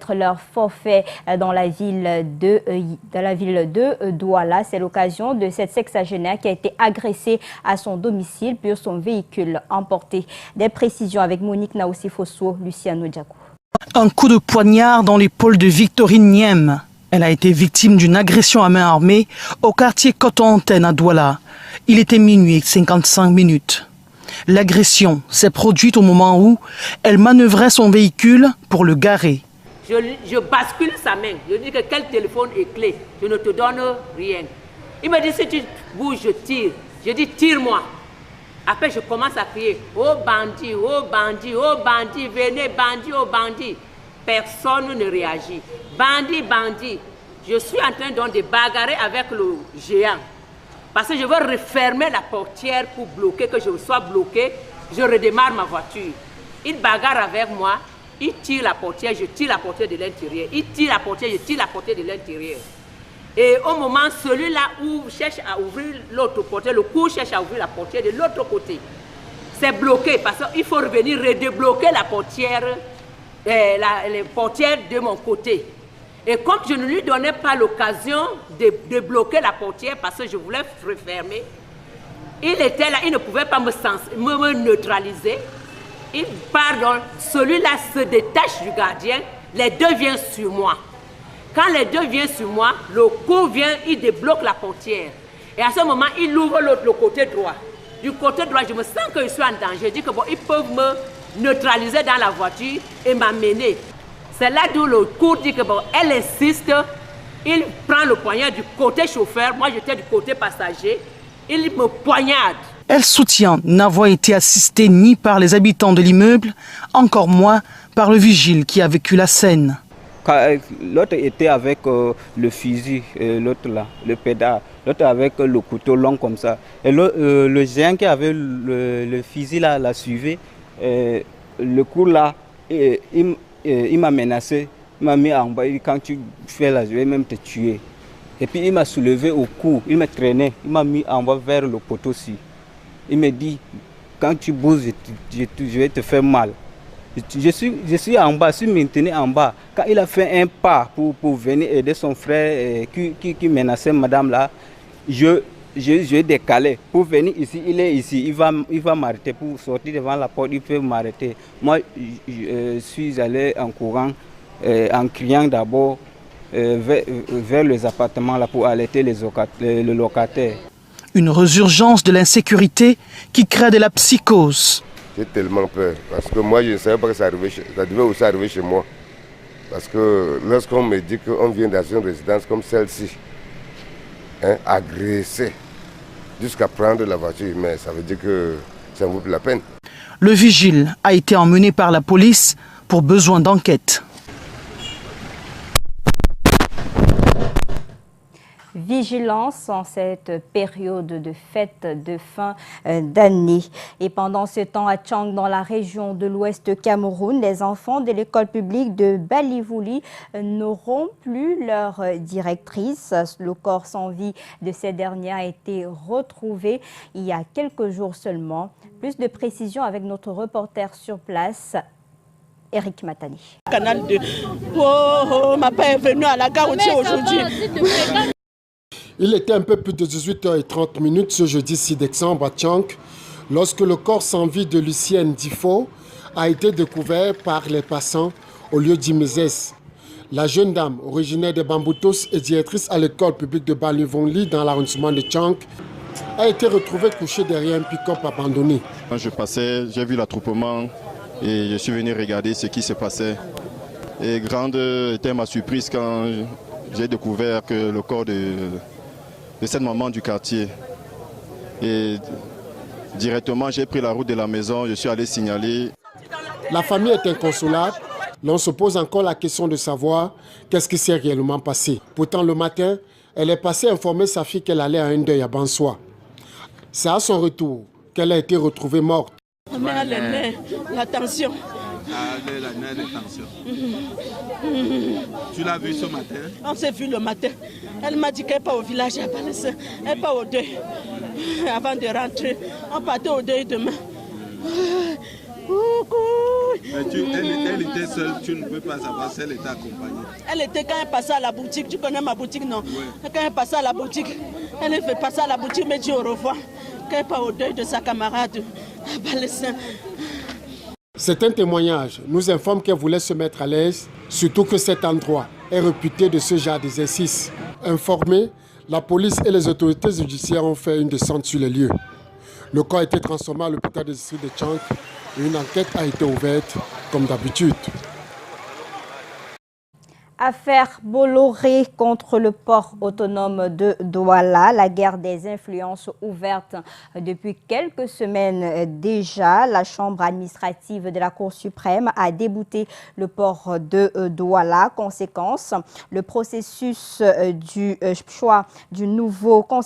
remettre leur forfait dans la ville de Douala. C'est l'occasion de cette sexagénaire qui a été agressée à son domicile puis son véhicule emporté. Des précisions avec Monique Naoussi-Fosso, Luciano Diakou. Un coup de poignard dans l'épaule de Victorine Niem. Elle a été victime d'une agression à main armée au quartier Coton-Antenne à Douala. Il était minuit et 55 minutes. L'agression s'est produite au moment où elle manœuvrait son véhicule pour le garer. Je bascule sa main. Je dis que quel téléphone est clé. Je ne te donne rien. Il me dit si tu bouges, je tire. Je dis tire-moi. Après je commence à crier oh bandit, oh bandit, oh bandit, venez bandit, oh bandit. Personne ne réagit. Bandit, bandit. Je suis en train donc de bagarrer avec le géant. Parce que je veux refermer la portière pour bloquer, que je sois bloqué. Je redémarre ma voiture. Il bagarre avec moi. Il tire la portière, je tire la portière de l'intérieur. Il tire la portière, je tire la portière de l'intérieur. Et au moment, celui-là cherche à ouvrir l'autre portière, le coup cherche à ouvrir la portière de l'autre côté. C'est bloqué parce qu'il faut revenir redébloquer la portière, les portières de mon côté. Et comme je ne lui donnais pas l'occasion de bloquer la portière parce que je voulais refermer, il était là, il ne pouvait pas me neutraliser. Il part donc, celui-là se détache du gardien, les deux viennent sur moi. Quand les deux viennent sur moi, le coup vient, il débloque la portière. Et à ce moment, il ouvre le côté droit. Du côté droit, je me sens que je suis en danger. Je dis que bon, ils peuvent me neutraliser dans la voiture et m'amener. C'est là d'où le coup dit que bon, elle insiste, il prend le poignard du côté chauffeur, moi j'étais du côté passager, il me poignarde. Elle soutient n'avoir été assistée ni par les habitants de l'immeuble, encore moins par le vigile qui a vécu la scène. L'autre était avec le fusil, l'autre là, le pédale, l'autre avec le couteau long comme ça. Et le géant qui avait le fusil là, l'a suivi, le coup là, il m'a menacé, il m'a mis en bas, il dit quand tu fais là, je vais même te tuer. Et puis il m'a soulevé au cou, il m'a traîné, il m'a mis en bas vers le poteau-ci. Il me dit, quand tu bouges, je vais te faire mal. Je suis en bas, je suis maintenu en bas. Quand il a fait un pas pour venir aider son frère qui menaçait madame là, je décalé. Pour venir ici, il est ici, il va m'arrêter. Pour sortir devant la porte, il peut m'arrêter. Moi, je suis allé en courant, en criant d'abord vers les appartements là, pour alerter le locataire. Une résurgence de l'insécurité qui crée de la psychose. J'ai tellement peur parce que moi je ne savais pas que ça devait aussi arriver chez moi. Parce que lorsqu'on me dit qu'on vient dans une résidence comme celle-ci, agressé jusqu'à prendre la voiture, mais ça veut dire que ça ne vaut plus la peine. Le vigile a été emmené par la police pour besoin d'enquête. Vigilance en cette période de fête de fin d'année. Et pendant ce temps, à Tchang, dans la région de l'Ouest Cameroun, les enfants de l'école publique de Balivouli n'auront plus leur directrice. Le corps sans vie de ces dernières a été retrouvé il y a quelques jours seulement. Plus de précisions avec notre reporter sur place, Eric Matani. Canal 2. Ma père est venu à la gare aujourd'hui. Il était un peu plus de 18h30 ce jeudi 6 décembre à Tchang, lorsque le corps sans vie de Lucienne Difo a été découvert par les passants au lieu d'Imizès. La jeune dame, originaire de Bamboutos et directrice à l'école publique de Balivouli dans l'arrondissement de Tchang, a été retrouvée couchée derrière un pick-up abandonné. Quand je passais, j'ai vu l'attroupement et je suis venu regarder ce qui se passait. Et grande était ma surprise quand j'ai découvert que le corps de cette maman du quartier. Et directement, j'ai pris la route de la maison, je suis allé signaler. La famille est inconsolable. L'on se pose encore la question de savoir qu'est-ce qui s'est réellement passé. Pourtant, le matin, elle est passée informer sa fille qu'elle allait à un deuil à Bansoa. C'est à son retour qu'elle a été retrouvée morte. Ma mère a les nerfs, la tension. La tension. Tu l'as vu ce matin? On s'est vu le matin. Elle m'a dit qu'elle part au village à Balessa. Elle part au deuil. Avant de rentrer, on partait au deuil demain. Elle était seule, tu ne peux pas savoir si elle était accompagnée. Elle était quand elle passait à la boutique, tu connais ma boutique, non? Ouais. Quand elle passait à la boutique, elle fait passer à la boutique, mais dit au revoir. Quand elle part au deuil de sa camarade à Balessin. C'est un témoignage nous informe qu'elle voulait se mettre à l'aise, surtout que cet endroit est réputé de ce genre d'exercice. Informés, la police et les autorités judiciaires ont fait une descente sur les lieux. Le corps a été transformé à l'hôpital de district de Tchang et une enquête a été ouverte comme d'habitude. Affaire Bolloré contre le port autonome de Douala. La guerre des influences ouverte depuis quelques semaines déjà. La chambre administrative de la Cour suprême a débouté le port de Douala. Conséquence, le processus du choix du nouveau concessionnaire